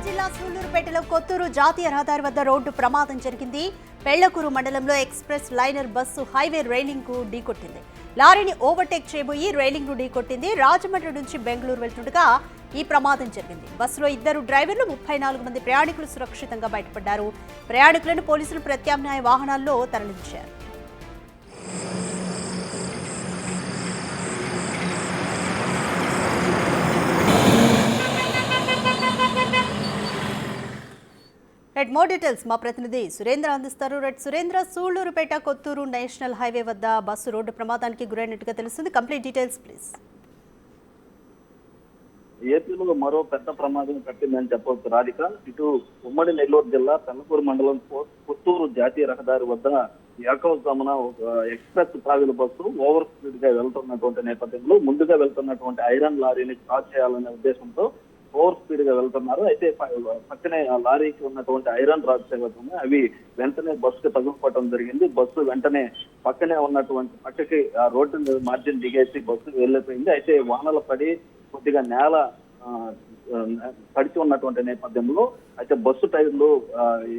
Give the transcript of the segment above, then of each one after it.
జిల్లా సూళ్లూరుపేటలో కొత్తూరు జాతీయ రహదారి వద్ద రోడ్డు ప్రమాదం జరిగింది. పెళ్లకూరు మండలంలో express liner bus highway railing కు ఢీకొట్టింది. లారీని ఓవర్టేక్ చేయబోయి రైలింగ్ ను ఢీకొట్టింది. రాజమండ్రి నుంచి బెంగళూరు వెళ్తుండగా ఈ ప్రమాదం జరిగింది. బస్సులో 2 డ్రైవర్లు 34 మంది ప్రయాణికులు సురక్షితంగా బయటపడ్డారు. ప్రయాణికులను పోలీసులు ప్రత్యామ్నాయ వాహనాల్లో తరలించారు. మోర్ డీటెయిల్స్ మా ప్రతినిధి సురేంద్ర అందిస్తారు. సురేంద్ర, సూళ్లూరుపేట కొత్తూరు నేషనల్ హైవే వద్ద బస్సు రోడ్డు ప్రమాదానికి గురైనట్టుగా తెలుస్తుంది. Complete details please. ఏపీలో మరో పెద్ద ప్రమాదం కట్టిందని చెప్పవచ్చు రాధిక. ఇటు ఉమ్మడి నెల్లూరు జిల్లా పెళ్లకూరు మండలం కొత్తూరు జాతీయ రహదారి వద్ద ఏకవసమన ఒక express travel bus over speed గా వెళ్తున్నటువంటి నేపథ్యంలో ముందుగా వెళ్తున్నటువంటి ఐరన్ లారీని క్రాస్ చేయాలనే ఉద్దేశంతో ఓవర్ స్పీడ్ గా వెళ్తున్నారు. అయితే పక్కనే ఆ లారీకి ఉన్నటువంటి ఐరన్ రాడ్స్ ఏవైతే ఉన్నాయి అవి వెంటనే బస్సుకి తగులుకోవడం జరిగింది. బస్సు వెంటనే పక్కనే ఉన్నటువంటి పక్కకి ఆ రోడ్డు మార్జిన్ దిగేసి బస్సు వెళ్ళిపోయింది. అయితే వానలు పడి కొద్దిగా నేల తడిచి ఉన్నటువంటి నేపథ్యంలో అయితే బస్సు టైర్లు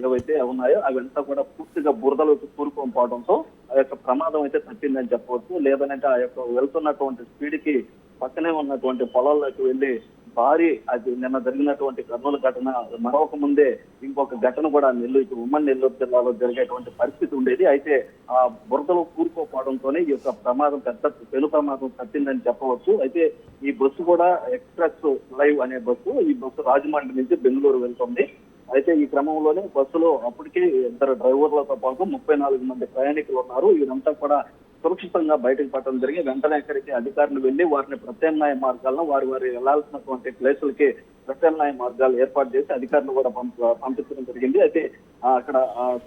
ఏవైతే ఉన్నాయో అవంతా కూడా పూర్తిగా బురదలోకి కూరుకొని పోవడంతో ఆ యొక్క ప్రమాదం అయితే తప్పిందని చెప్పవచ్చు. లేదనంటే ఆ యొక్క వెళ్తున్నటువంటి స్పీడ్ కి పక్కనే ఉన్నటువంటి పొలాల్లోకి వెళ్లి భారీ అది నిన్న జరిగినటువంటి కర్నూలు ఘటన మరొక ముందే ఇంకొక ఘటన కూడా ఉమ్మడి నెల్లూరు జిల్లాలో జరిగేటువంటి పరిస్థితి ఉండేది. అయితే ఆ బురదలో కూరుకోపోవడంతోనే ఈ యొక్క ప్రమాదం పెను ప్రమాదం తప్పిందని చెప్పవచ్చు. అయితే ఈ బస్సు కూడా ఎక్స్ప్రెస్ లైవ్ అనే బస్సు. ఈ బస్సు రాజమండ్రి నుంచి బెంగళూరు వెళ్తుంది. అయితే ఈ క్రమంలోనే బస్సులో అప్పటికే 2 డ్రైవర్లతో పాటు 34 మంది ప్రయాణికులు ఉన్నారు. వీరంతా కూడా సురక్షితంగా బయటకు పట్టడం జరిగి వెంటనే ఇక్కడికి అధికారులు వెళ్లి వారిని ప్రత్యామ్నాయ మార్గాలను వారి వెళ్లాల్సినటువంటి ప్లేసులకి ప్రత్యామ్నాయ మార్గాలు ఏర్పాటు చేసి అధికారులు కూడా పంపించడం జరిగింది. అయితే అక్కడ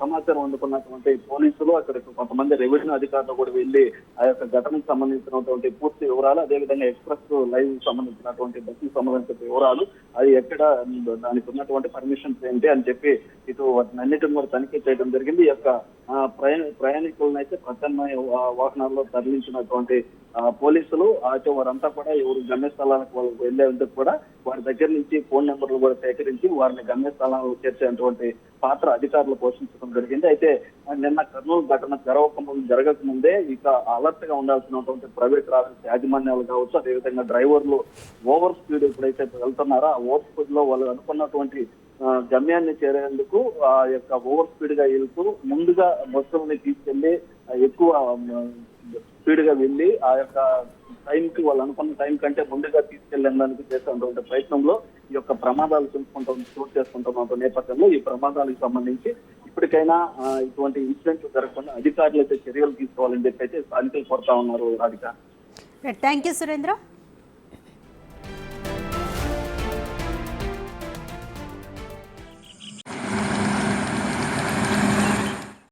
సమాచారం అందుకున్నటువంటి పోలీసులు అక్కడికి కొంతమంది రెవెన్యూ అధికారులు కూడా వెళ్లి ఆ యొక్క ఘటనకు సంబంధించినటువంటి పూర్తి వివరాలు, అదేవిధంగా ఎక్స్ప్రెస్ లైవ్ సంబంధించినటువంటి బస్సుకు సంబంధించిన వివరాలు, అది ఎక్కడ దానికి ఉన్నటువంటి పర్మిషన్స్ ఏంటి అని చెప్పి ఇటు అన్నిటిని కూడా తనిఖీ చేయడం జరిగింది. ఈ యొక్క ప్రయాణికులను అయితే ప్రత్యామ్నాయ వాహనాల్లో తరలించినటువంటి పోలీసులు అయితే వారంతా కూడా ఎవరు గమ్యస్థలాలకు వాళ్ళు వెళ్లేందుకు కూడా వారి దగ్గర నుంచి ఫోన్ నెంబర్లు కూడా సేకరించి వారిని గమ్యస్థలాలకు చేర్చేటువంటి పాత్ర అధికారులు పోషించడం జరిగింది. అయితే నిన్న కర్నూలు ఘటన జరగక ముందే ఇక అలర్ట్ గా ఉండాల్సినటువంటి ప్రైవేట్ ట్రావెల్స్ యాజమాన్యాలు కావచ్చు, అదేవిధంగా డ్రైవర్లు ఓవర్ స్పీడ్ ఎప్పుడైతే వెళ్తున్నారో ఆ ఓవర్ స్పీడ్ లో వాళ్ళు అనుకున్నటువంటి గమ్యాన్ని చేరేందుకు ఆ యొక్క ఓవర్ స్పీడ్ గా వెళ్తూ ముందుగా బస్సుల్ని తీసుకెళ్లి ఎక్కువ స్పీడ్ గా వెళ్లి ఆ యొక్క టైం కి వాళ్ళు అనుకున్న టైం కంటే ముందుగా తీసుకెళ్లేందుకు చేసినటువంటి ప్రయత్నంలో ఈ యొక్క ప్రమాదాలు చోటు చేసుకుంటున్న నేపథ్యంలో ఈ ప్రమాదాలకు సంబంధించి ఇప్పటికైనా ఇటువంటి ఇన్సిడెంట్లు జరగకుండా అధికారులు అయితే చర్యలు తీసుకోవాలని చెప్పి అయితే స్థానికులు కోరుతా ఉన్నారు రాధిక. Thank you Surendra.